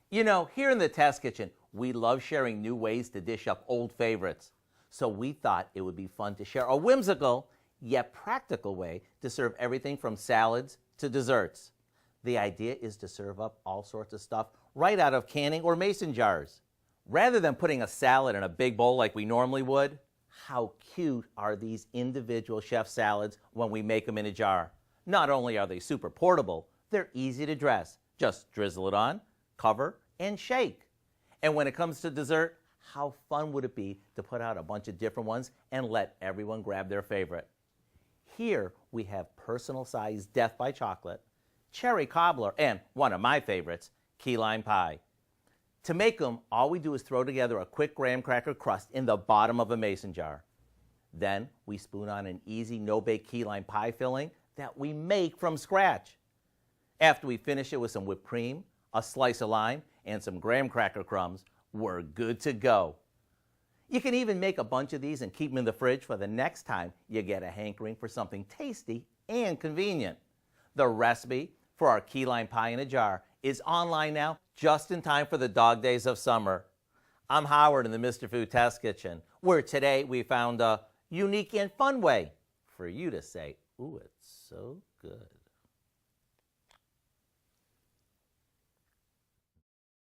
You know, here in the test kitchen, we love sharing new ways to dish up old favorites. So we thought it would be fun to share a whimsical yet practical way to serve everything from salads to desserts. The idea is to serve up all sorts of stuff right out of canning or mason jars. Rather than putting a salad in a big bowl like we normally would, how cute are these individual chef salads when we make them in a jar? Not only are they super portable, they're easy to dress. Just drizzle it on, cover, and shake. And when it comes to dessert, how fun would it be to put out a bunch of different ones and let everyone grab their favorite? Here we have personal-sized Death by Chocolate, cherry cobbler, and one of my favorites, key lime pie. To make them, all we do is throw together a quick graham cracker crust in the bottom of a mason jar. Then we spoon on an easy no-bake key lime pie filling that we make from scratch. After we finish it with some whipped cream, a slice of lime, and some graham cracker crumbs, we're good to go. You can even make a bunch of these and keep them in the fridge for the next time you get a hankering for something tasty and convenient. The recipe for our key lime pie in a jar is online now, just in time for the dog days of summer. I'm Howard in the Mr. Food Test Kitchen, where today we found a unique and fun way for you to say, "Ooh, it's so good."